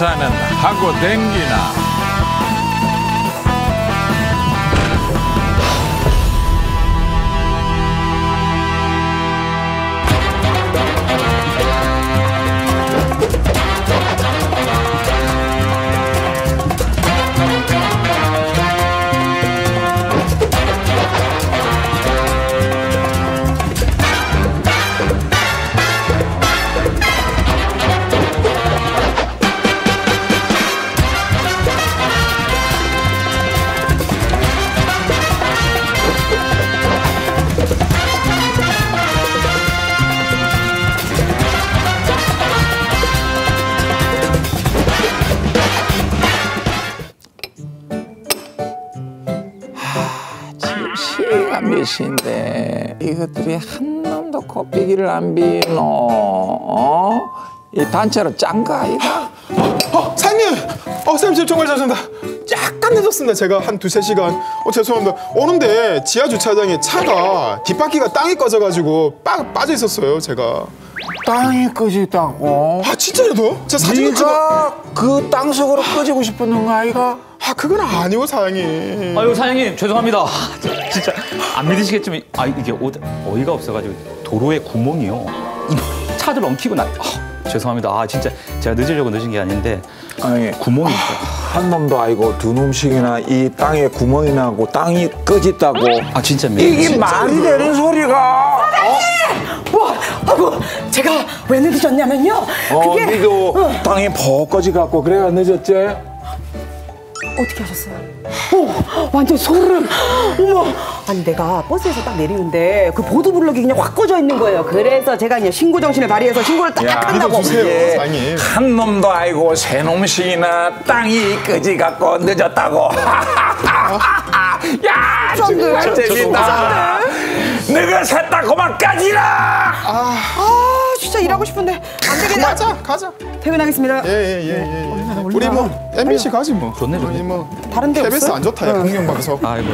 조사는 하고 댕기나? 몇인데 이것들이 한 놈도 코빼기를 안 비노? 이 단체로 짠 거 아이가? 사장님! 사장님 정말 죄송합니다. 약간 늦었습니다. 제가 한 2~3시간. 죄송합니다. 오는데 지하 주차장에 차가 뒷바퀴가 땅에 꺼져가지고 빠져 있었어요, 제가. 땅이 꺼지다고? 진짜로도? 제가 사진을 네가 그 땅속으로 꺼지고 싶었는 거 아이가? 그건 아니고 사장님. 아유 사장님 죄송합니다. 진짜 안 믿으시겠지만 이게 어이가 없어가지고 도로에 구멍이요. 차들 엉키고 죄송합니다. 진짜 제가 늦으려고 늦은 게 아닌데 아니 구멍이 있어요. 한 놈도 아니고 두 놈씩이나 이 땅에 구멍이 나고 땅이 꺼졌다고? 진짜 이게 말이 되는 소리가? 아이고 제가 왜 늦으셨냐면요. 그게 니도 땅이 퍽 꺼지갖고 그래가 늦었지? 어떻게 하셨어요? 완전 소름. 어머. 아니 내가 버스에서 딱 내리는데 그 보도블럭이 그냥 확 꺼져 있는 거예요. 그래서 제가 그냥 신고 정신을 발휘해서 신고를 딱 한다고. 믿어주세요, 사장님. 한 놈도 아니고 세 놈씩이나 땅이 꺼지갖고 늦었다고. 야 정말 재밌다. 너가 셋다 그만 까지라. 진짜 일하고 싶은데 안 되겠네. 가자. 퇴근하겠습니다. 예. 우리 MBC 가지 뭐. 좋네. 다른 데 KBS 없어요? 안 좋다, 야, 공영방송. 아이고.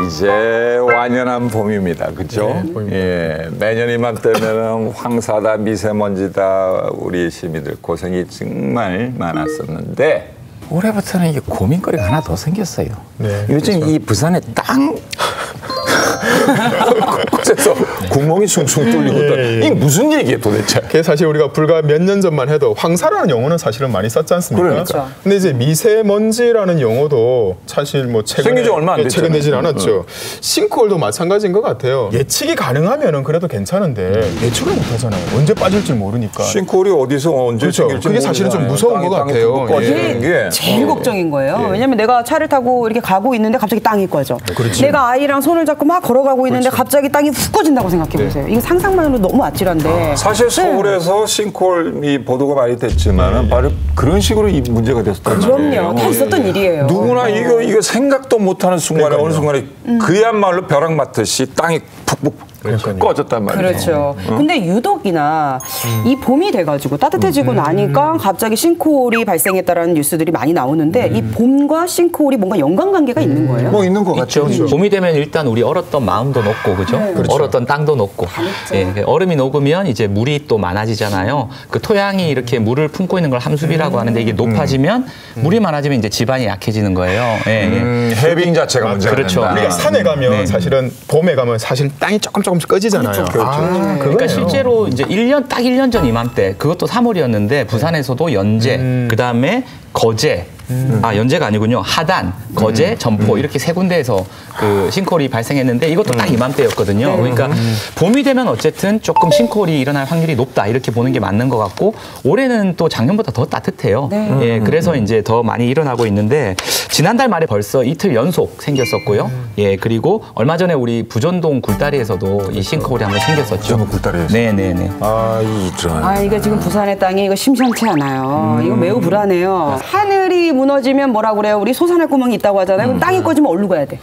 이제 완연한 봄입니다. 그죠? 예. 매년 이맘때면은 황사다, 미세먼지다, 우리 시민들 고생이 정말 많았었는데, 올해부터는 이게 고민거리가 하나 더 생겼어요. 네, 요즘 그렇죠. 이 부산의 땅 곳에서 구멍이 숭숭 뚫리고 이게 무슨 얘기예요 도대체? 그게 사실 우리가 불과 몇 년 전만 해도 황사라는 용어는 사실은 많이 썼지 않습니까? 그러니까. 근데 이제 미세먼지라는 용어도 사실 뭐 생긴 지 얼마 안 됐잖아요. 최근 되진 않았죠. 싱크홀도 마찬가지인 것 같아요. 예측이 가능하면은 그래도 괜찮은데 예측을 못 하잖아요. 언제 빠질지 모르니까. 싱크홀이 어디서 언제 그렇죠. 생길지 그게 사실은 좀 무서운 것 같아요. 꺼지는 게 제일 걱정인 거예요. 왜냐면 내가 차를 타고 이렇게 가고 있는데 갑자기 땅이 꺼져. 그렇지. 내가 아이랑 손을 잡고 막 걸어가고 있는데 갑자기 땅이 훅 꺼진다고 생각해 보세요. 이게 상상만으로 너무 아찔한데. 사실 서울에서 싱크홀이 보도가 많이 됐지만은 바로 그런 식으로 이 문제가 됐었단 말이에요. 그럼요. 다 있었던 일이에요. 누구나 이거 생각도 못하는 순간에 어느 순간에 그야말로 벼락 맞듯이 땅이 푹푹 꺼졌단 말이에요. 그렇죠. 근데 유독이나 이 봄이 돼가지고 따뜻해지고 나니까 갑자기 싱크홀이 발생했다라는 뉴스들이 많이 나오는데 이 봄과 싱크홀이 뭔가 연관관계가 있는 거예요? 뭐 있는 것 같죠. 봄이 되면 일단 우리 얼었던 마음도 녹고 그죠? 얼었던 땅도 녹고. 얼음이 녹으면 이제 물이 또 많아지잖아요. 그 토양이 이렇게 물을 품고 있는 걸 함수비라고 하는데 이게 높아지면 물이 많아지면 이제 지반이 약해지는 거예요. 해빙 자체가 문제가 그렇죠. 된다. 우리가 산에 가면 사실은 봄에 가면 사실 땅이 조금씩 꺼지잖아요. 그렇죠. 그러니까 실제로 이제 딱 1년 전 이맘때 그것도 3월이었는데 부산에서도 연제, 그다음에 거제, 연제가 아니군요. 하단, 거제, 점포 이렇게 세 군데에서 그 싱크홀이 발생했는데 이것도 딱 이맘때였거든요. 그러니까 봄이 되면 어쨌든 조금 싱크홀이 일어날 확률이 높다 이렇게 보는 게 맞는 것 같고 올해는 또 작년보다 더 따뜻해요. 예, 그래서 이제 더 많이 일어나고 있는데 지난달 말에 벌써 이틀 연속 생겼었고요. 예, 그리고 얼마 전에 우리 부전동 굴다리에서도 이 싱크홀이 한번 생겼었죠. 부전동 굴다리에서? 네네네. 이거 지금 부산의 땅이 이거 심상치 않아요. 이거 매우 불안해요. 하늘이 무너지면 뭐라 그래요? 우리 솟아날 구멍이 있다고 하잖아요. 그럼 땅이 꺼지면 어디로 가야 돼?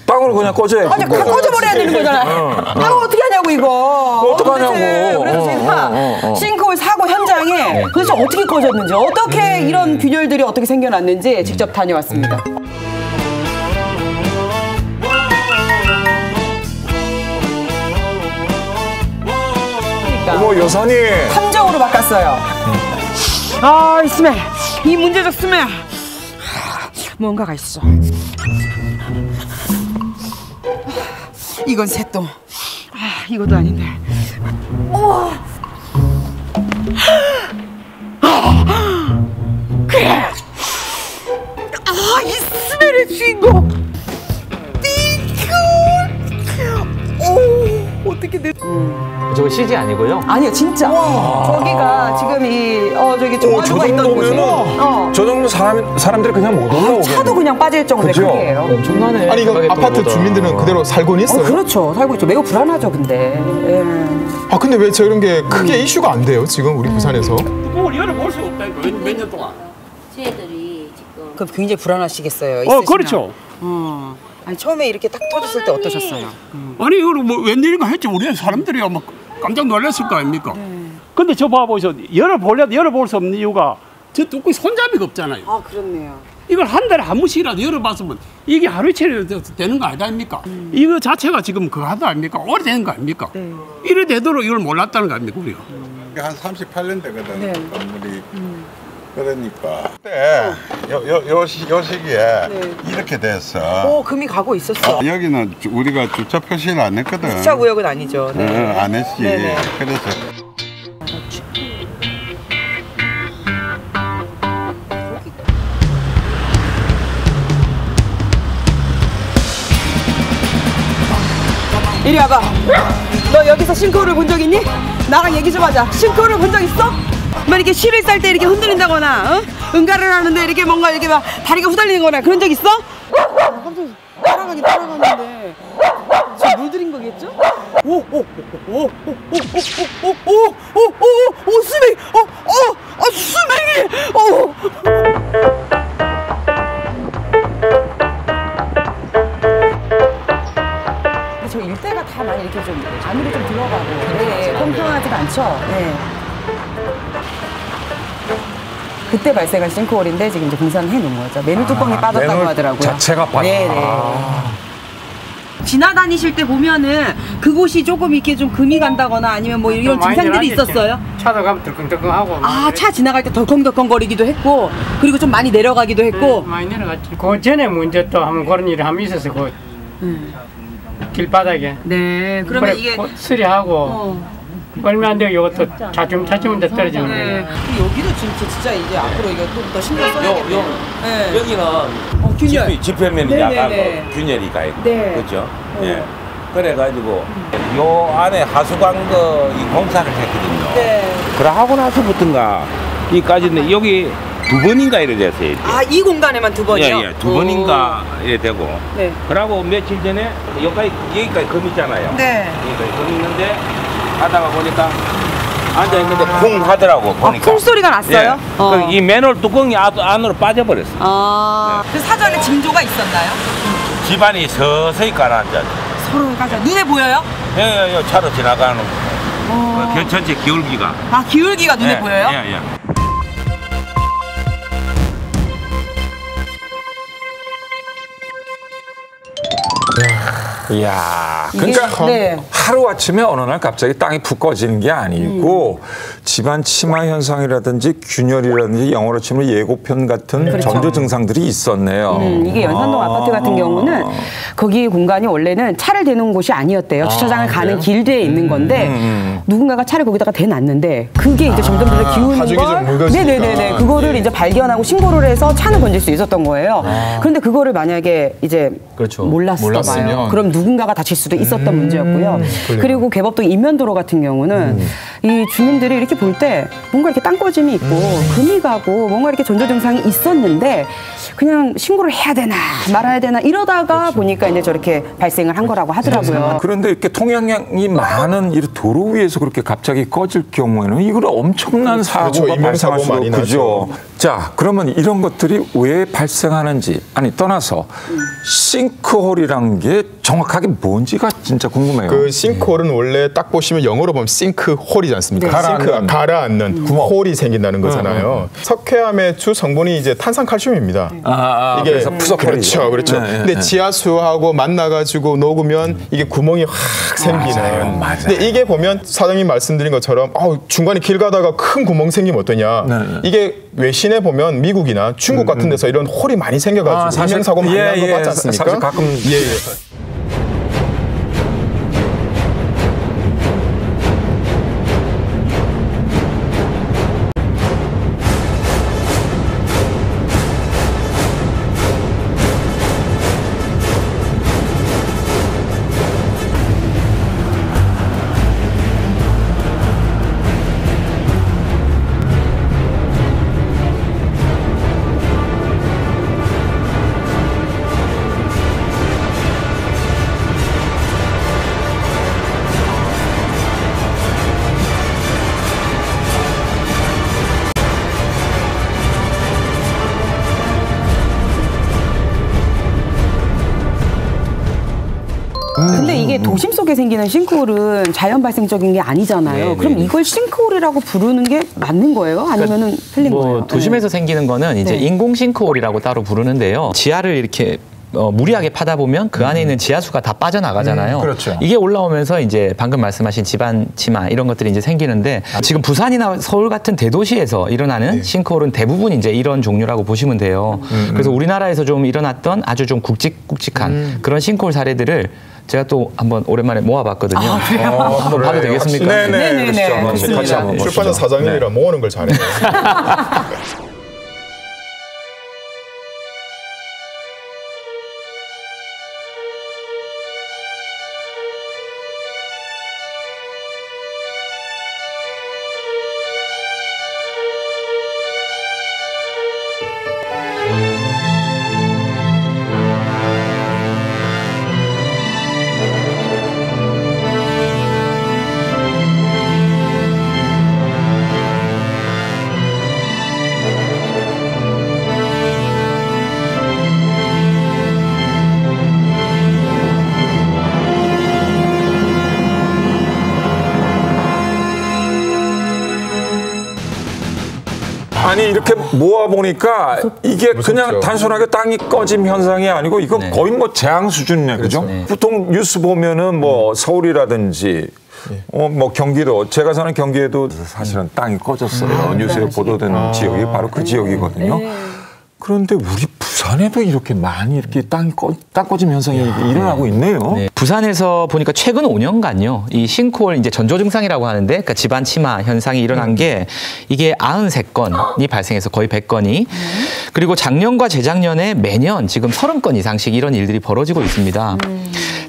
땅으로 그냥 꺼져야지. 꺼져버려야 되는 거잖아요. 땅을 어떻게 하냐고. 어떡하냐고 이거. 어떡하냐고. 그래서 제가 싱크홀 사고 현장에 도대체 어떻게 꺼졌는지 어떻게 이런 균열들이 어떻게 생겨났는지 직접 다녀왔습니다. 어머 여사님. 탐정으로 바꿨어요. 아, 이 스멜. 이 문제적 스멜. 뭔가가 있어. 이건 새똥. 아, 이것도 아닌데. 그래. 아, 이 스멜의 주인공. 오, 어떻게 내? 저거 CG 아니고요. 아니요, 진짜. 저기가 지금 이 저기 저 조화조가 있던 곳이. 정도면은 저 정도 사람들이 그냥 못 올라오겠네. 차도 그냥 빠질 정도의 그죠? 크기예요. 엄청나네. 아니 이거 생각했던 아파트 것보다. 주민들은 그대로 살고는 있어요? 그렇죠. 살고 있죠. 매우 불안하죠, 근데. 예. 아 근데 왜 저런 게 크게 이슈가 안 돼요 지금 우리 부산에서? 뚜껑을 열어볼 수가 없다니까 몇 년 동안. 저희들이 지금 그럼 굉장히 불안하시겠어요. 있으시면. 그렇죠. 아니, 처음에 이렇게 딱 터졌을 때 어떠셨어요? 아니 이거 뭐 웬일인가 했지 우리 사람들이야 막 깜짝 놀랐을 거 아닙니까? 근데 저 봐보셔 열어볼 수 없는 이유가 저 뚜껑 손잡이가 없잖아요. 아, 그렇네요. 이걸 한 달에 한 번씩이라도 열어봤으면 이게 하루 이틀 되는 거 아닙니까? 이거 자체가 지금 그거 하다 아닙니까? 오래된 거 아닙니까? 이래 되도록 이걸 몰랐다는 거 아닙니까 우리가? 이게 한 38년 되거든 네. 건물이. 그러니까 그때 요 시기에 이렇게 됐어. 금이 가고 있었어. 여기는 우리가 주차 표시를 안 했거든. 주차 구역은 아니죠. 안 했지. 네네. 그래서 이리 와봐. 너 여기서 싱크홀을 본 적 있니? 나랑 얘기 좀 하자. 싱크홀을 본 적 있어? 막 이렇게 실을 쌀 때 이렇게 흔들린다거나, 응가를 하는데 이렇게 뭔가 이렇게 막 다리가 후달리는 거나 그런 적 있어? 깜짝이야. 따라가는데. 지금 물들인 거겠죠? 수맥! 수맥이! 저 일대가 다 많이 이렇게 좀 안으로 좀 들어가고 평평하지가 않죠. 네. 그때 발생한 싱크홀인데 지금 이제 공사는 해놓은 거죠. 매물 뚜껑이 빠졌다고 매물 하더라고요. 자체가 빠졌다. 네네. 지나다니실 때 보면은 그곳이 조금 이렇게 좀 금이 간다거나 아니면 뭐 이런 증상들이 있었어요? 차도 가면 들컹들컹하고 아, 차 지나갈 때 덜컹덜컹거리기도 했고, 그리고 좀 많이 내려가기도 했고. 많이 내려갔지. 그 전에 문제 또 한번 그런 일이 한번 있었어. 그 길바닥에. 네, 그러면 그래, 이게. 수리하고 얼마 안 되고 이것도 차츰차츰 떨어지는 거예요. 네. 여기도 진짜 이제 앞으로 이거 좀 더 신경 써야겠네요. 네. 여기는 균열. 지표면이 네네네. 약간 균열이 가 있고 네. 그렇죠? 예. 그래가지고 요 안에 하수관거 이 공사를 했거든요. 네. 그래 하고 나서부터인가 이까지는 여기 두 번인가 이래 됐어요. 아, 이 공간에만 두 번이요? 예, 두 번인가 이래 되고. 네. 그러고 며칠 전에 여기까지 검 있잖아요. 네. 여기까지 검 있는데 하다가 보니까 앉아 있는데 쿵 하더라고 보니까. 쿵 소리가 났어요? 예. 그럼 이 맨홀 뚜껑이 안으로 빠져버렸어. 아. 그 사전에 징조가 있었나요? 집안이 서서히 가라앉아. 서로 가자. 눈에 보여요? 예, 차로 지나가는 그 전체 기울기가. 아, 기울기가 눈에 보여요? 예, 예. 이야, 이게- 그러니까 네. 하루아침에 어느 날 갑자기 땅이 푹 꺼지는 게 아니고 집안 침하 현상이라든지 균열이라든지 영어로 치면 예고편 같은 전조 증상들이 있었네요. 이게 연산동 아파트 같은 경우는 거기 공간이 원래는 차를 대놓은 곳이 아니었대요. 주차장을 가는 길대에 있는 건데 누군가가 차를 거기다가 대놨는데 그게 이제 점점 더 기우는 가죽이 좀 걸 묽어지니까. 네네네 그거를 이제 발견하고 신고를 해서 차는 건질 수 있었던 거예요. 그런데 그거를 만약에 이제 그렇죠. 몰랐어 봐요. 몰랐으면. 그럼 누군가가 다칠 수도 있었던 문제였고요. 그리고 개법동 인면도로 같은 경우는 이 주민들이 이렇게 볼 때 뭔가 이렇게 땅 꺼짐이 있고 금이 가고 뭔가 이렇게 전조 증상이 있었는데 그냥 신고를 해야 되나 말아야 되나 이러다가 보니까 이제 저렇게 발생을 한 거라고 하더라고요. 그런데 이렇게 통행량이 많은 이 도로 위에서 그렇게 갑자기 꺼질 경우에는 이걸 엄청난 사고가 발생할 수도 있죠. 그죠? 자, 그러면 이런 것들이 왜 발생하는지 아니 떠나서 싱크홀이란 게 정확하게 뭔지가 진짜 궁금해요. 그 싱크홀은 원래 딱 보시면 영어로 보면 싱크홀이지 않습니까? 싱크가 가라앉는 홀이 생긴다는 거잖아요. 석회암의 주 성분이 이제 탄산칼슘입니다. 이게 그래서 푸석홀이죠. 그렇죠. 네, 근데 지하수하고 만나가지고 녹으면 이게 구멍이 확 생기네요. 맞아요. 근데 이게 보면 사장님 말씀드린 것처럼 중간에 길 가다가 큰 구멍 생기면 어떠냐. 이게 외신에 보면 미국이나 중국 같은 데서 이런 홀이 많이 생겨가지고 인명사고 많이 난 거 맞지 않습니까? 사실 가끔 근데 이게 도심 속에 생기는 싱크홀은 자연 발생적인 게 아니잖아요. 그럼 이걸 싱크홀이라고 부르는 게 맞는 거예요? 아니면은 틀린 거예요? 도심에서 생기는 거는 이제 인공 싱크홀이라고 따로 부르는데요. 지하를 이렇게 무리하게 파다 보면 그 안에 있는 지하수가 다 빠져나가잖아요. 그렇죠. 이게 올라오면서 이제 방금 말씀하신 집안 치마 이런 것들이 이제 생기는데 지금 부산이나 서울 같은 대도시에서 일어나는 싱크홀은 대부분 이제 이런 종류라고 보시면 돼요. 그래서 우리나라에서 좀 일어났던 아주 좀 굵직굵직한 그런 싱크홀 사례들을 제가 또 한번 오랜만에 모아봤거든요. 한번 봐도 되겠습니까? 네네. 같이 한번 보시죠. 출판사 사장님이라 모으는 걸 잘해요. 아니 이렇게 모아보니까 이게 그냥 단순하게 땅이 꺼짐 현상이 아니고 이거 거의 뭐 재앙 수준이네. 그죠? 보통 뉴스 보면은 뭐 서울이라든지 뭐 경기도, 제가 사는 경기에도 사실은 땅이 꺼졌어요. 뉴스에 보도된 지역이 바로 그 지역이거든요. 그런데 우리 부산에도 이렇게 많이 이렇게 땅 꺼짐 현상이 일어나고 있네요. 네. 부산에서 보니까 최근 5년간요, 이 싱크홀 이제 전조 증상이라고 하는데, 그러니까 집안 치마 현상이 일어난 게 이게 93건이 발생해서 거의 100건이. 그리고 작년과 재작년에 매년 지금 30건 이상씩 이런 일들이 벌어지고 있습니다.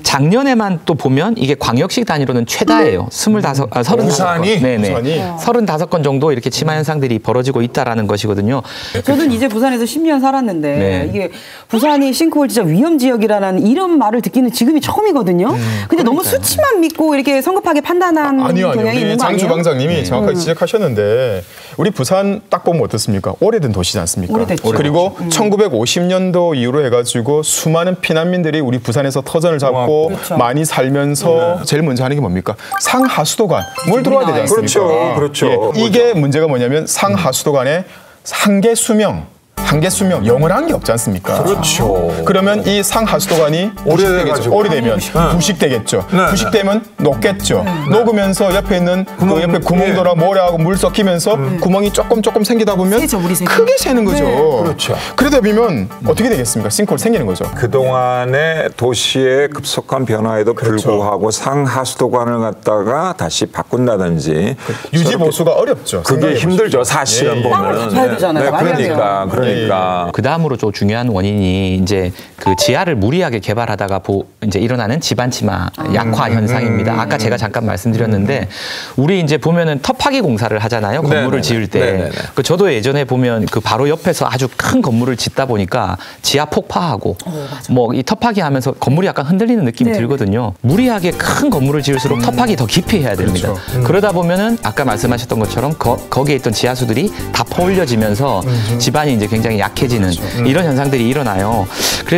작년에만 또 보면 이게 광역시 단위로는 최다예요. 35건. 부산이? 네네. 35건 정도 이렇게 치마 현상들이 벌어지고 있다라는 것이거든요. 저는 이제 부산에서 10년 살았는데 이게 부산이 싱크홀 진짜 위험 지역이라는 이런 말을 듣기는 지금이 처음이거든요. 근데 너무 수치만 믿고 이렇게 성급하게 판단한 경향이 있는 거 아니에요? 장 주방장님이 정확하게 지적하셨는데 우리 부산 딱 보면 어떻습니까? 오래된 도시지 않습니까? 오래됐죠. 그리고 1950년도 이후로 해가지고 수많은 피난민들이 우리 부산에서 터전을 잡고 많이 살면서 제일 먼저 하는 게 뭡니까? 상하수도관 물 들어와야 되지 않습니까? 그렇죠. 이게 문제가 뭐냐면 상하수도관에 한계 수명 영을 한 게 없지 않습니까? 그렇죠. 그러면 이 상하수도관이 오래되면 부식되겠죠. 부식되면 녹겠죠. 녹으면서 옆에 있는 그 옆에 구멍도나 모래하고 물 섞이면서 구멍이 조금 생기다 보면 크게 새는 거죠. 그렇죠. 그러다 보면 어떻게 되겠습니까? 싱크홀 생기는 거죠. 그동안의 도시의 급속한 변화에도 불구하고 상하수도관을 갖다가 다시 바꾼다든지 유지 보수가 어렵죠. 그게 힘들죠. 사실은 보면. 땅을 사야 되잖아요. 그러니까 그러니까. 그 다음으로 좀 중요한 원인이 이제 그 지하를 무리하게 개발하다가 이제 일어나는 지반 침하 약화 현상입니다. 아까 제가 잠깐 말씀드렸는데 우리 이제 보면은 터파기 공사를 하잖아요. 건물을 지을 때. 그 저도 예전에 보면 그 바로 옆에서 아주 큰 건물을 짓다 보니까 지하 폭파하고 뭐 이 터파기 하면서 건물이 약간 흔들리는 느낌이 들거든요. 무리하게 큰 건물을 지을수록 터파기 더 깊이 해야 됩니다. 그러다 보면은 아까 말씀하셨던 것처럼 거기에 있던 지하수들이 다 퍼올려지면서 집안이 이제 굉장히 약해지는 이런 현상들이 일어나요.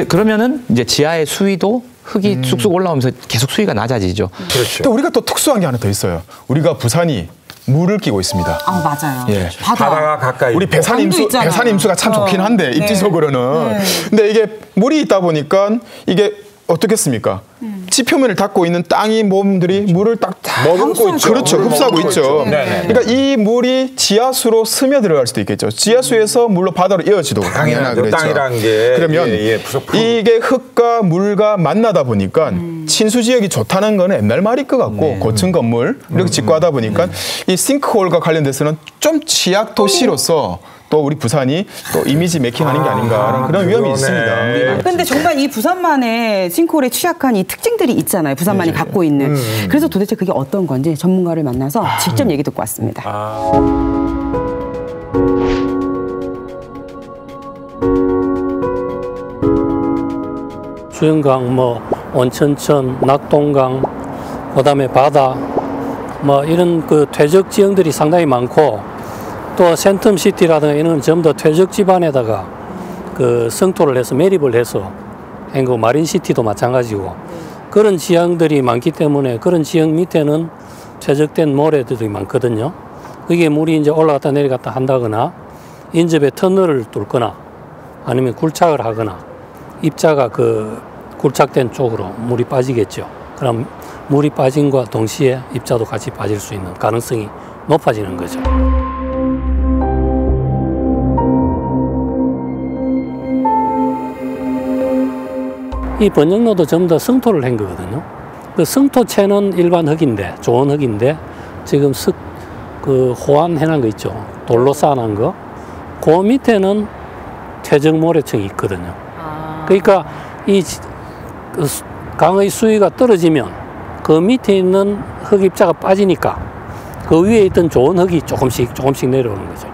그러면은 이제 지하의 수위도 흙이 쑥쑥 올라오면서 계속 수위가 낮아지죠. 그렇죠. 근데 우리가 또 특수한 게 하나 더 있어요. 우리가 부산이 물을 끼고 있습니다. 맞아요. 예. 바다가 가까이. 우리 배산 임수가 참 좋긴 한데 입지적으로는. 근데 이게 물이 있다 보니까 이게 어떻겠습니까? 지표면을 닦고 있는 땅이 몸들이 물을 딱 머금고 있죠. 그렇죠. 흡수하고 있죠. 그러니까 이 물이 지하수로 스며들어갈 수도 있겠죠. 지하수에서 물로 바다로 이어지도록 당연하죠. 땅이란 게 그러면 이게 흙과 물과 만나다 보니까 친수 지역이 좋다는 거는 옛날 말일 것 같고 고층 건물 이렇게 짓고 하다 보니까 이 싱크홀과 관련돼서는 좀 취약 도시로서 또 우리 부산이 또 이미지 메이킹하는 게 아닌가라는 그런 위험이 있습니다. 그런데 정말 이 부산만의 싱크홀에 취약한 이 특징들이 있잖아요. 부산만이 갖고 있는. 그래서 도대체 그게 어떤 건지 전문가를 만나서 직접 얘기 듣고 왔습니다. 주연강, 뭐 온천천, 낙동강, 그다음에 바다, 뭐 이런 그 퇴적 지형들이 상당히 많고. 또 센텀시티라든가 이런 전부 다 퇴적 지반에다가 그 성토를 해서 매립을 해서 그 마린시티도 마찬가지고 그런 지형들이 많기 때문에 그런 지형 밑에는 퇴적된 모래들이 많거든요. 그게 물이 이제 올라갔다 내려갔다 한다거나 인접에 터널을 뚫거나 아니면 굴착을 하거나 입자가 그 굴착된 쪽으로 물이 빠지겠죠. 그럼 물이 빠짐과 동시에 입자도 같이 빠질 수 있는 가능성이 높아지는 거죠. 이 번영로도 전부 다 성토를 한 거거든요. 그 성토체는 일반 흙인데, 좋은 흙인데, 지금 그 호환해놓은 거 있죠. 돌로 쌓아놓은 거. 그 밑에는 퇴적 모래층이 있거든요. 그러니까 이 강의 수위가 떨어지면 그 밑에 있는 흙 입자가 빠지니까 그 위에 있던 좋은 흙이 조금씩 내려오는 거죠.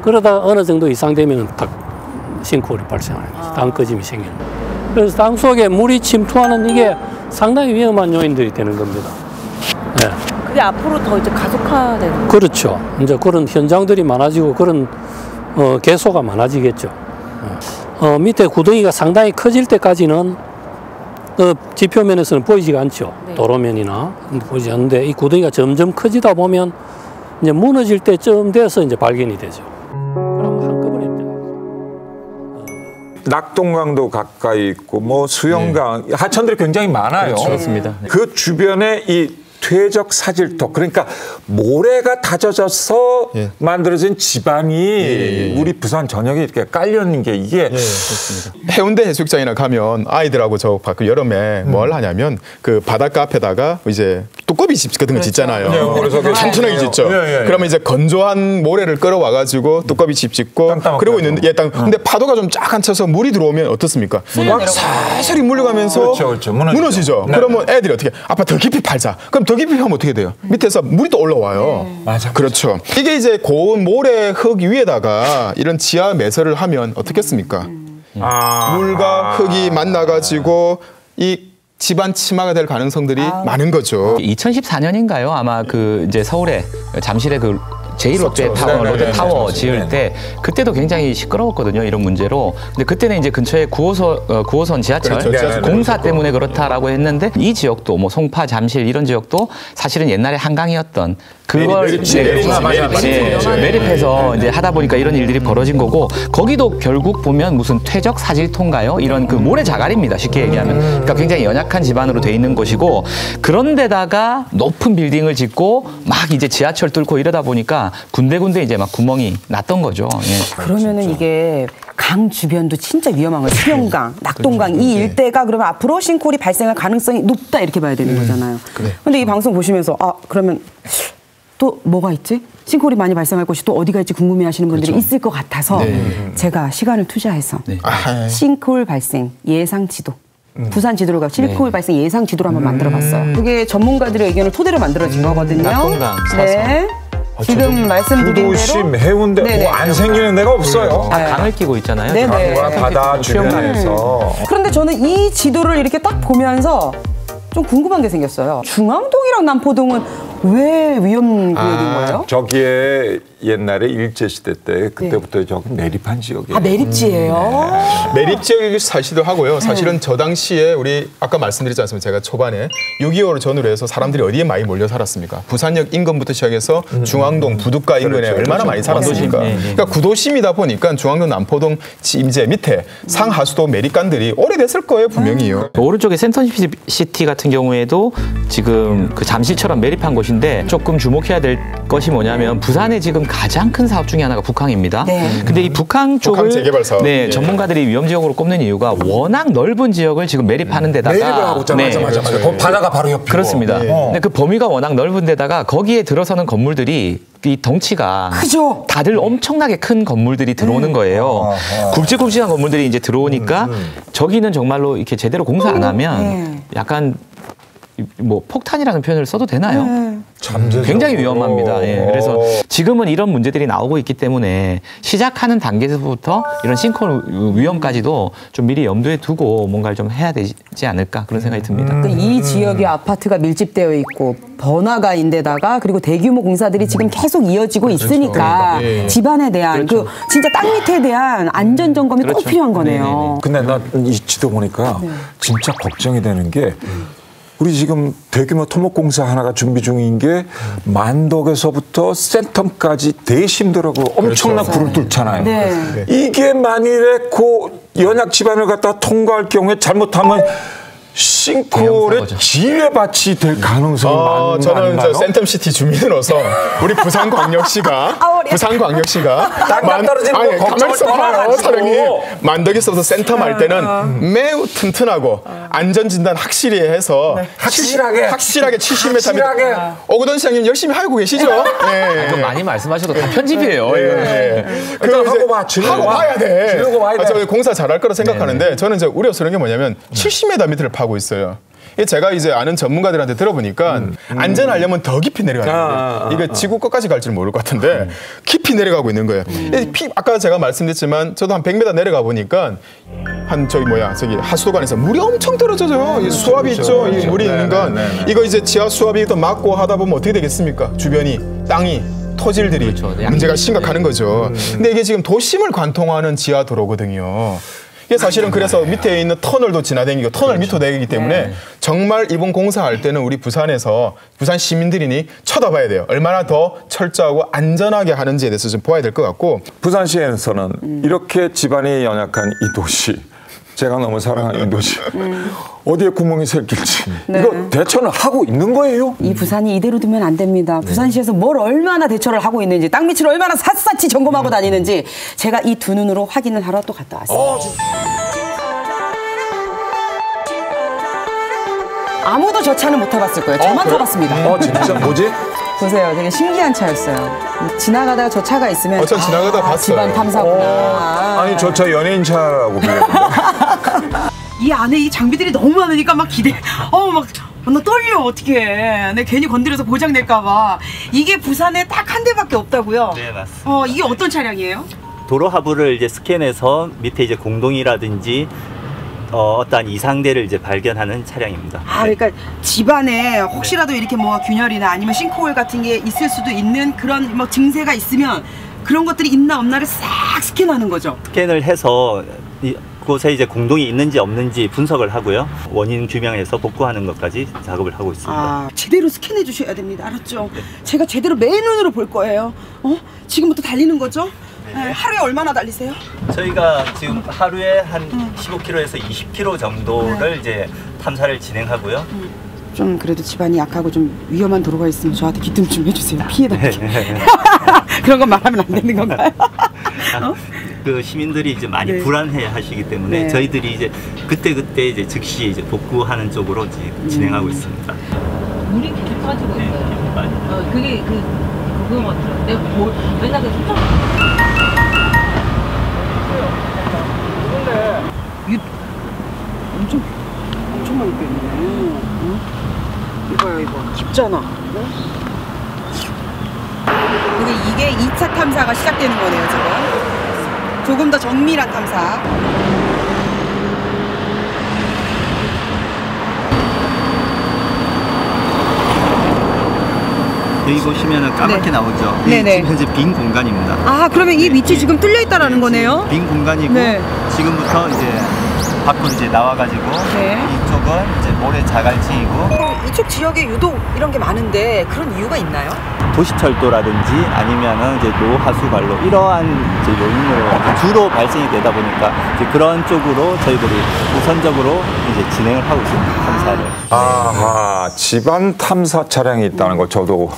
그러다 어느 정도 이상 되면 딱 싱크홀이 발생하는 거죠. 땅 꺼짐이 생기는 거죠. 그래서 땅 속에 물이 침투하는 이게 상당히 위험한 요인들이 되는 겁니다. 네. 그게 앞으로 더 이제 가속화되는 거죠? 그렇죠. 이제 그런 현장들이 많아지고 그런 개소가 많아지겠죠. 밑에 구덩이가 상당히 커질 때까지는 지표면에서는 보이지가 않죠. 도로면이나 보이지 않는데 이 구덩이가 점점 커지다 보면 이제 무너질 때쯤 돼서 이제 발견이 되죠. 그럼 한꺼번에 낙동강도 가까이 있고 뭐 수영강 하천들이 굉장히 많아요. 그렇습니다. 그 주변에 이 퇴적 사질토 그러니까 모래가 다져져서 만들어진 지반이 우리 부산 전역에 이렇게 깔려 있는 게 이게 해운대 해수욕장이나 가면 아이들하고 저 여름에 뭘 하냐면 그 바닷가 앞에다가 이제 두꺼비 집 같은 거 짓잖아요. 천천하게 짓죠. 그러면 이제 건조한 모래를 끌어와가지고 두꺼비 집 짓고 그러고 있는데 근데 파도가 좀 쫙 쳐서 물이 들어오면 어떻습니까? 막 살살이 물려가면서 무너지죠. 그러면 애들이 어떻게 아빠 더 깊이 팔자. 그럼 더 깊이 하면 어떻게 돼요? 밑에서 물이 또 올라와요. 맞아. 그렇죠. 이게 이제 고온 모래 흙 위에다가 이런 지하 매설을 하면 어떻겠습니까? 물과 흙이 만나가지고 이 집안 침하가 될 가능성들이 많은 거죠. 2014년인가요? 아마 그 이제 서울에 잠실에 그 제1롯데타워, 롯데타워 지을 때 그때도 굉장히 시끄러웠거든요. 이런 문제로. 근데 그때는 이제 근처에 9호선 지하철 공사 때문에 그렇다라고 했는데 이 지역도 뭐 송파, 잠실 이런 지역도 사실은 옛날에 한강이었던 그걸 매립해서 이제 하다 보니까 이런 일들이 벌어진 거고 거기도 결국 보면 무슨 퇴적 사질토인가요? 이런 그 모래 자갈입니다. 쉽게 얘기하면. 그러니까 굉장히 연약한 지반으로 돼 있는 곳이고 그런데다가 높은 빌딩을 짓고 막 이제 지하철 뚫고 이러다 보니까 군데군데 이제 막 구멍이 났던 거죠. 그러면은 이게 강 주변도 진짜 위험한 거예요. 수영강, 낙동강 이 일대가 그러면 앞으로 싱크홀이 발생할 가능성이 높다 이렇게 봐야 되는 거잖아요. 근데 이 방송 보시면서 그러면 또 뭐가 있지? 싱크홀이 많이 발생할 곳이 또 어디가 있지 궁금해하시는 분들이 그렇죠. 있을 것 같아서 제가 시간을 투자해서 싱크홀 발생 예상 지도. 부산 지도를 가고 싱크홀 발생 예상 지도를 한번 만들어봤어요. 그게 전문가들의 의견을 토대로 만들어진 거거든요. 낙동강, 네. 지금 말씀드린 대로 구도심, 해운대 뭐 안 생기는 데가 없어요. 강을 끼고 있잖아요. 네네. 강과 바다 주변에서. 그런데 저는 이 지도를 이렇게 딱 보면서 좀 궁금한 게 생겼어요. 중앙동이랑 남포동은 왜 위험 구역인 거예요? 저기에 옛날에 일제시대 때 그때부터 저기 매립한 지역이에요. 아, 매립지예요? 매립 지역에 사시도 하고요. 사실은 저 당시에 우리 아까 말씀드렸지 않습니까? 제가 초반에 6.25를 전후로 해서 사람들이 어디에 많이 몰려 살았습니까? 부산역 인근부터 시작해서 중앙동, 부둠가 인근에 얼마나 많이 살았습니까? 그러니까 구도심이다 보니까 중앙동, 남포동 이제 밑에 상하수도 매립간들이 오래됐을 거예요, 분명히요. 오른쪽에 센텀시티 같은 경우에도 지금 그 잠실처럼 매립한 곳인데 조금 주목해야 될 것이 뭐냐면 부산에 지금 가장 큰 사업 중에 하나가 북항입니다. 근데 이 북항 쪽을 북항 재개발 사업. 전문가들이 위험 지역으로 꼽는 이유가 워낙 넓은 지역을 지금 매립하는 데다가 매립을 하고 있잖아요. 맞아. 바다가 바로 옆이고. 그렇습니다. 근데 그 범위가 워낙 넓은 데다가 거기에 들어서는 건물들이 이 덩치가 크죠. 다들 엄청나게 큰 건물들이 들어오는 거예요. 굵직굵직한 건물들이 이제 들어오니까 저기는 정말로 이렇게 제대로 공사 안 하면 약간 뭐 폭탄이라는 표현을 써도 되나요? 굉장히 위험합니다. 그래서 지금은 이런 문제들이 나오고 있기 때문에 시작하는 단계에서부터 이런 싱크홀 위험까지도 좀 미리 염두에 두고 뭔가를 좀 해야 되지 않을까 그런 생각이 듭니다. 이 지역에 아파트가 밀집되어 있고 번화가인데다가 그리고 대규모 공사들이 지금 계속 이어지고 있으니까 집안에 대한 그 진짜 땅 밑에 대한 안전 점검이 꼭 필요한 거네요. 근데 나 이 지도 보니까 진짜 걱정이 되는 게 우리 지금 대규모 토목공사 하나가 준비 중인 게 만덕에서부터 센텀까지 대심도라고 엄청난 불을 뚫잖아요. 이게 만일에 그 연약 지반을 갖다 통과할 경우에 잘못하면 싱크홀의 지뢰밭이 될 가능성이 많나요? 저는 저 센텀시티 주민으로서 우리 부산광역시가 땅 떨어지는 거 걱정을 떠나가지고 사장님 만덕에서부터 센텀 할 때는 매우 튼튼하고 안전진단 확실히 해서 확실하게 70m 오거돈 시장님 열심히 하고 계시죠? 좀 많이 말씀하셔도 다 편집이에요. 하고 봐야 돼. 저 공사 잘할 거라 생각하는데 저는 이제 우려스러운 게 뭐냐면 70m 밑을 파고 있어요. 제가 이제 아는 전문가들한테 들어보니까 안전하려면 더 깊이 내려가야 돼요. 이게 지구 끝까지 갈지는 모를 것 같은데 깊이 내려가고 있는 거예요. 아까 제가 말씀드렸지만 저도 한 100m 내려가 보니까 저기 하수도관에서 물이 엄청 떨어져요. 이 수압이 있죠. 이 물이 있는 건 이거 이제 지하 수압이 또 막고 하다 보면 어떻게 되겠습니까? 주변이 땅이 토질들이 문제가 심각한 거죠. 근데 이게 지금 도심을 관통하는 지하 도로거든요. 이게 사실은 그래서 밑에 있는 터널도 지나다니고 터널 밑으로 내리기 때문에 정말 이번 공사할 때는 우리 부산에서 부산 시민들이니 쳐다봐야 돼요. 얼마나 더 철저하고 안전하게 하는지에 대해서 좀 보아야 될 것 같고 부산시에서는 이렇게 지반이 연약한 이 도시 제가 너무 사랑하는 이 도시 어디에 구멍이 생길지 이거 대처는 하고 있는 거예요? 이 부산이 이대로 두면 안 됩니다. 부산시에서 뭘 얼마나 대처를 하고 있는지 땅 밑을 얼마나 샅샅이 점검하고 다니는지 제가 이 두 눈으로 확인을 하러 또 갔다 왔습니다. 아무도 저 차는 못 타봤을 거예요. 저만 타봤습니다. 진짜 뭐지? 보세요. 되게 신기한 차였어요. 지나가다가 저 차가 있으면 전 지나가다 봤어요. 집안 탐사구나. 아니 저 차 연예인 차라고 불렸는데 이 안에 이 장비들이 너무 많으니까 막 나 떨려. 어떡해. 내 괜히 건드려서 고장 낼까 봐. 이게 부산에 딱 한 대밖에 없다고요? 네, 맞습니다. 이게 어떤 차량이에요? 도로 하부를 이제 스캔해서 밑에 이제 공동이라든지 어떠한 이상대를 이제 발견하는 차량입니다. 그러니까 집안에 혹시라도 이렇게 뭐 균열이나 아니면 싱크홀 같은 게 있을 수도 있는 그런 뭐 증세가 있으면 그런 것들이 있나 없나를 싹 스캔하는 거죠. 스캔을 해서 그곳에 이제 공동이 있는지 없는지 분석을 하고요. 원인 규명해서 복구하는 것까지 작업을 하고 있습니다. 제대로 스캔해 주셔야 됩니다. 알았죠? 제가 제대로 맨눈으로 볼 거예요. 지금부터 달리는 거죠? 하루에 얼마나 달리세요? 저희가 지금 하루에 한 15km에서 20km 정도를 이제 탐사를 진행하고요. 좀 그래도 집안이 약하고 좀 위험한 도로가 있으면 저한테 귀뜸 좀 해주세요. 피해달게. 그런 건 말하면 안 되는 건가요? 그 시민들이 이제 많이 불안해 하시기 때문에 저희들이 이제 그때 이제 즉시 이제 복구하는 쪽으로 진행하고 있습니다. 물이 계속 빠지고 있어요. 그게 그거 같아요. 내가 맨날 그 소장. 엄청 많이 뺐네. 응? 이거야 이거 깊잖아. 근데 이게 2차 탐사가 시작되는 거네요 지금. 조금 더 정밀한 탐사. 여기 보시면은 까맣게 나오죠. 네네. 지금 현재 빈 공간입니다. 아 그러면 이 밑이 지금 뚫려 있다라는 거네요? 빈 공간이고 네. 지금부터 이제 밖으로 이제 나와가지고 이쪽은 이제 모래 자갈층이고 이쪽 지역에 유독 이런 게 많은데 그런 이유가 있나요? 도시철도라든지 아니면은 이제 노하수관로 이러한 이제 요인으로 주로 발생이 되다 보니까 이제 그런 쪽으로 저희들이 우선적으로 이제 진행을 하고 있습니다. 탐사를. 아하, 집안 탐사 차량이 있다는 거 저도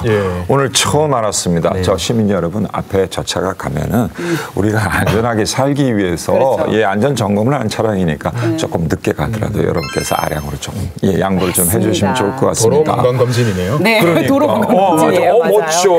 오늘 처음 알았습니다. 저 시민 여러분 앞에 저 차가 가면은 우리가 안전하게 살기 위해서 안전 점검을 하는 차량이니까 조금 늦게 가더라도 여러분께서 아량으로 좀 양보를 좀 해주시면 좋을 것 같습니다. 도로 건강 검진이네요. 네, 그러니까. 도로 건강 검진이에요. 멋져.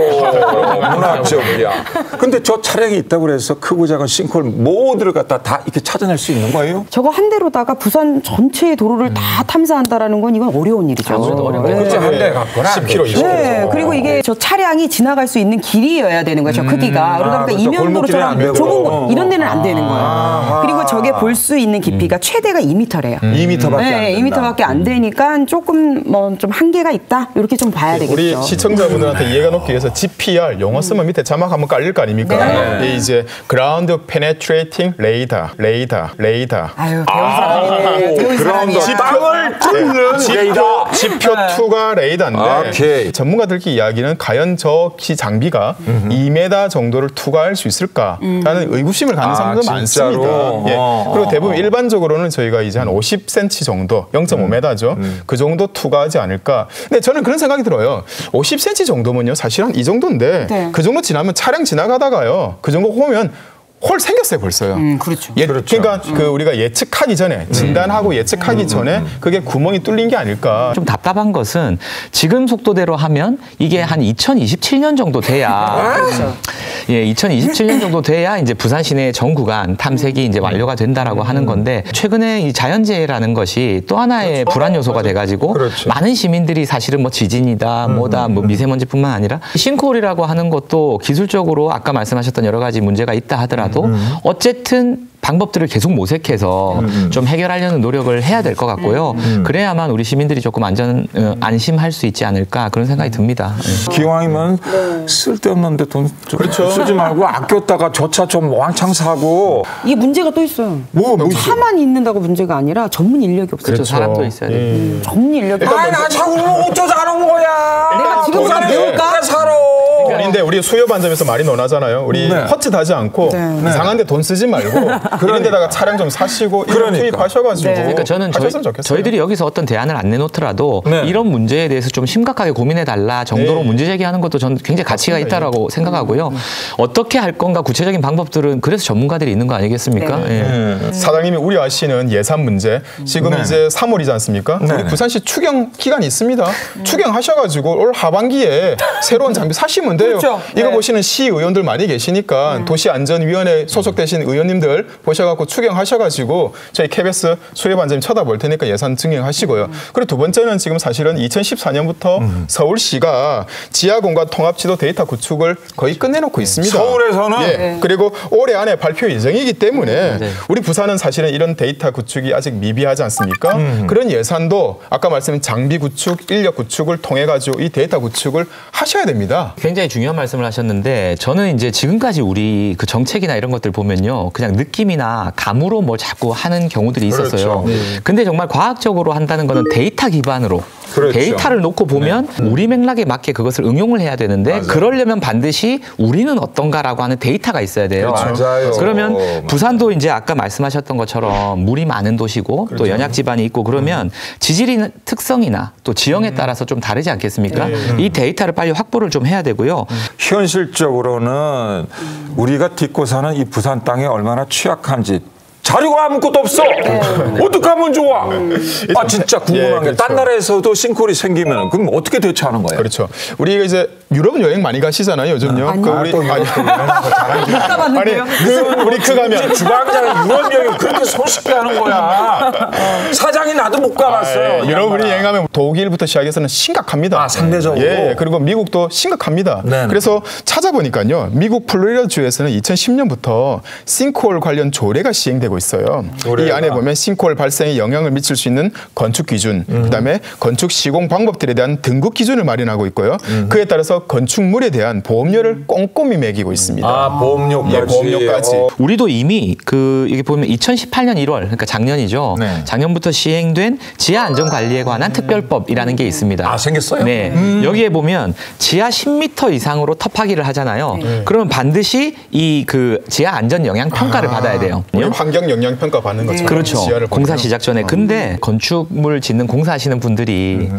문화적이야. 근데 저 차량이 있다고 해서 크고 작은 싱크홀 모두를 갖다 다 이렇게 찾아낼 수 있는 거예요? 저거 한 대로다가 부산 전체의 도로를 다 탐사한다라는 건 이건 어려운 일이죠. 그렇지, 한 대 갖거나 10km, 20km. 네, 그리고 이게 저 차량이 지나갈 수 있는 길이어야 되는 거죠, 크기가. 그러다 보니까 이면도로처럼 좁은 곳, 이런 데는 안 되는 거예요. 그리고 저게 볼 수 있는 깊이가 최대가 2m래요. 2m밖에 안 된다. 2m밖에 안 되니까 조금 뭐 좀 한계가 있다, 이렇게 좀 봐야 되겠죠. 우리 시청자분들한테 이해가 높기 위해서 GPR 영어 쓰면 밑에 자막 한번 깔릴 거 아닙니까? 네. 이제 Ground Penetrating Radar. 아유, 배운 사람이네. 배운 사람이야. 땅을 뚫는 지표 2가 레이더인데 전문가들끼리 이야기는 과연 저 장비가 2m 정도를 투과할 수 있을까라는 의구심을 갖는 사람도 많습니다. 그리고 대부분 일반적으로는 저희가 이제 한 50cm 정도, 0.5m죠. 그 정도 투과하지 않을까. 근데 저는 그런 생각이 들어요. 50cm 정도면요, 사실 한 이 정도인데 그 정도 지나면 차량 지나가다가요, 그 정도 보면 홀 생겼어요, 벌써요. 그렇죠. 그러니까 그 우리가 예측하기 전에, 진단하고 예측하기 전에 그게 구멍이 뚫린 게 아닐까. 좀 답답한 것은 지금 속도대로 하면 이게 한 2027년 정도 돼야 2027년 정도 돼야 이제 부산 시내 전 구간 탐색이 이제 완료가 된다라고 하는 건데, 최근에 이 자연재해라는 것이 또 하나의 불안 요소가 돼가지고 많은 시민들이 사실은 뭐 지진이다, 뭐다, 뭐 미세먼지뿐만 아니라 싱크홀이라고 하는 것도 기술적으로 아까 말씀하셨던 여러 가지 문제가 있다 하더라도 어쨌든 방법들을 계속 모색해서 좀 해결하려는 노력을 해야 될 것 같고요. 그래야만 우리 시민들이 조금 안심할 수 있지 않을까, 그런 생각이 듭니다. 기왕이면 쓸데없는데 돈 쓰지 말고 아꼈다가 저 차 좀 왕창 사고. 이게 문제가 또 있어요. 차만 있는다고 문제가 아니라 전문 인력이 없어요. 그렇죠. 사람도 있어야 돼. 전문 인력이. 나 자꾸 어쩌자 하는 거야. 내가 지금부터 배울까? 사러. 아닌데 우리 수요 반점에서 말이 논하잖아요. 우리 허츠하지 않고 이상한데 돈 쓰지 말고 그런 데다가 차량 좀 사시고 이런 투입하셔가지고. 그러니까 저는 저희들이 여기서 어떤 대안을 안 내놓더라도 이런 문제에 대해서 좀 심각하게 고민해달라 정도로 문제 제기하는 것도 저는 굉장히 가치가 있다라고 생각하고요. 어떻게 할 건가 구체적인 방법들은 그래서 전문가들이 있는 거 아니겠습니까? 사장님이 우려하시는 예산 문제. 지금 이제 3월이지 않습니까? 우리 부산시 추경 기간이 있습니다. 추경하셔가지고 올 하반기에 새로운 장비 사시면 돼요. 이거 보시는 시의원들 많이 계시니까 도시안전위원회 소속되신 의원님들 보셔갖고 추경하셔가지고 저희 KBS 수요반장님 쳐다볼 테니까 예산 증액하시고요. 그리고 두 번째는 지금 사실은 2014년부터 서울시가 지하공간 통합지도 데이터 구축을 거의 끝내놓고 있습니다. 서울에서는? 그리고 올해 안에 발표 예정이기 때문에 우리 부산은 사실은 이런 데이터 구축이 아직 미비하지 않습니까? 그런 예산도 아까 말씀드린 장비 구축, 인력 구축을 통해 가지고 이 데이터 구축을 하셔야 됩니다. 굉장히 중요한 말씀을 하셨는데, 저는 이제 지금까지 우리 그 정책이나 이런 것들 보면요, 그냥 느낌이나 감으로 뭘 자꾸 하는 경우들이 있었어요. 근데 정말 과학적으로 한다는 거는 데이터 기반으로 데이터를 놓고 보면 우리 맥락에 맞게 그것을 응용을 해야 되는데, 그러려면 반드시 우리는 어떤가라고 하는 데이터가 있어야 돼요. 그러면 부산도 이제 아까 말씀하셨던 것처럼 물이 많은 도시고 또 연약 지반이 있고 그러면 지질이 특성이나 또 지형에 따라서 좀 다르지 않겠습니까? 이 데이터를 빨리 확보를 좀 해야 되고요. 현실적으로는 우리가 딛고 사는 이 부산 땅이 얼마나 취약한지 자료가 아무것도 없어. 어떡하면 좋아? 아 진짜 궁금한 게 딴 나라에서도 싱크홀이 생기면 그럼 어떻게 대처하는 거예요? 그렇죠. 우리가 이제 유럽은 여행 많이 가시잖아요, 요즘요. 우리 그 가면 주방장이 유럽 여행 그렇게 손쉽게 하는 거야. 사장이 나도 못 가봤어요. 유럽 우리 여행하면 독일부터 시작해서는 심각합니다. 상대적으로. 예, 그리고 미국도 심각합니다. 네네. 그래서 찾아보니까요, 미국 플로리다 주에서는 2010년부터 싱크홀 관련 조례가 시행되고 있어요. 이 안에 보면 싱크홀 발생에 영향을 미칠 수 있는 건축 기준, 그다음에 건축 시공 방법들에 대한 등급 기준을 마련하고 있고요. 그에 따라서 건축물에 대한 보험료를 꼼꼼히 매기고 있습니다. 아, 보험료까지. 예, 보험료까지. 우리도 이미 이게 보면 2018년 1월, 그러니까 작년이죠. 네. 작년부터 시행된 지하 안전 관리에 관한 특별법이라는 게 있습니다. 아, 생겼어요? 네. 여기에 보면 지하 10m 이상으로 터파기를 하잖아요. 그러면 반드시 이 지하 안전 영향 평가를 받아야 돼요. 우리 환경 영향 평가 받는 것처럼. 그렇죠. 지하를 공사 보면. 시작 전에. 근데 건축물 짓는 공사하시는 분들이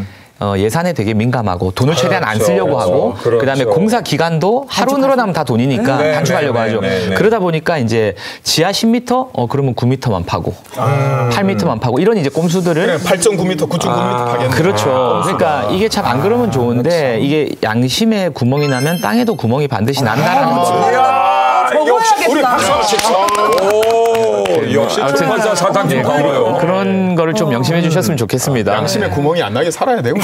예산에 되게 민감하고 돈을 최대한 안 쓰려고 하고 그다음에 공사 기간도 하루 늘어나면 다 돈이니까 단축하려고 하죠. 그러다 보니까 이제 지하 10m 그러면 9m만 파고 8m만 파고 이런 이제 꼼수들을 8.9m, 9.9m 파겠네. 그렇죠. 그러니까 이게 참 안 그러면 좋은데 이게 양심에 구멍이 나면 땅에도 구멍이 반드시 난다라는 거예요. 역시 우리 박수 역시 출판사 사장님 그런 거를 좀 명심해 주셨으면 좋겠습니다. 양심에 구멍이 안 나게 살아야 돼요.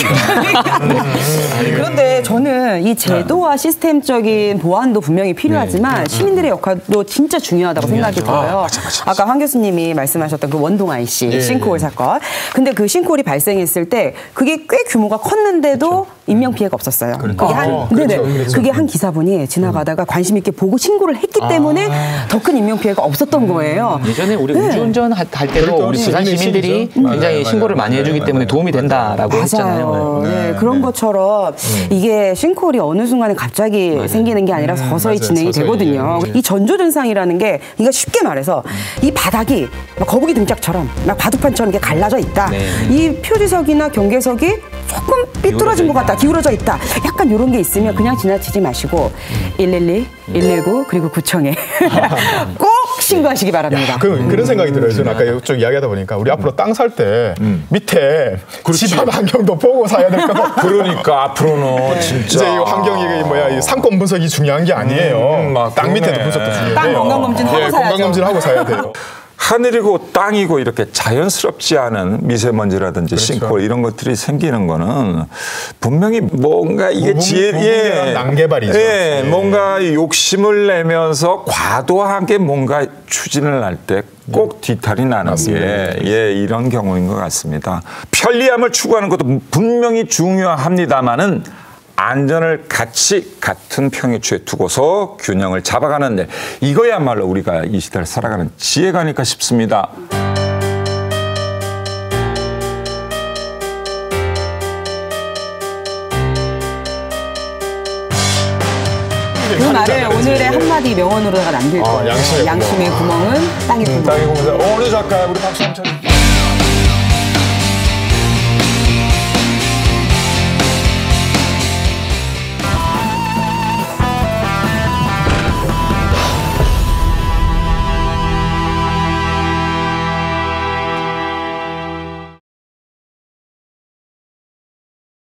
그런데 저는 이 제도와 시스템적인 보완도 분명히 필요하지만 시민들의 역할도 진짜 중요하다고 생각이 들어요. 아까 황 교수님이 말씀하셨던 그 원동 IC 싱크홀 사건. 근데 그 싱크홀이 발생했을 때 그게 꽤 규모가 컸는데도 인명 피해가 없었어요. 그게 한 기사분이 지나가다가 관심 있게 보고 신고를 했기 때문에 더 큰 인명 피해가 없었던 거예요. 예전에 우리 우주운전 할 때도 우리 부산 시민들이 굉장히 신고를 많이 해주기 때문에 도움이 된다라고 했잖아요. 네, 그런 것처럼 이게 싱크홀이 어느 순간에 갑자기 생기는 게 아니라 서서히 진행이 되거든요. 이 전조전상이라는 게 이거 쉽게 말해서 이 바닥이 막 거북이 등짝처럼 막 바둑판처럼 이렇게 갈라져 있다. 이 표지석이나 경계석이 조금 삐뚤어진 것 같다. 기울어져 있다. 약간 이런 게 있으면 그냥 지나치지 마시고 112, 119 그리고 구청에 꼭 신고하시기 바랍니다. 그런 생각이 들어요. 저는 아까 이쪽 이야기하다 보니까 우리 앞으로 땅 살 때 밑에 집안 환경도 보고 사야 될 것 같아요. 그러니까 앞으로는 진짜 이제 이 환경이 이 상권 분석이 중요한 게 아니에요. 땅 밑에도 분석도 중요해요. 땅 건강검진하고 사야죠. 건강검진하고 사야 돼요. 하늘이고 땅이고 이렇게 자연스럽지 않은 미세먼지라든지 싱크홀 이런 것들이 생기는 거는 분명히 뭔가 이게 난개발이죠. 뭔가 욕심을 내면서 과도하게 뭔가 추진을 할 때 꼭 뒤탈이 나는 게 이런 경우인 것 같습니다. 편리함을 추구하는 것도 분명히 중요합니다만은 안전을 같은 평위치에 두고서 균형을 잡아가는데 이거야말로 우리가 이 시대를 살아가는 지혜가 아닐까 싶습니다. 그 말을 오늘의 한마디 명언으로다가 남길 거예요. 양심의 구멍은 땅의 구멍. 오늘 작가 우리 박수 한번 쳐주세요.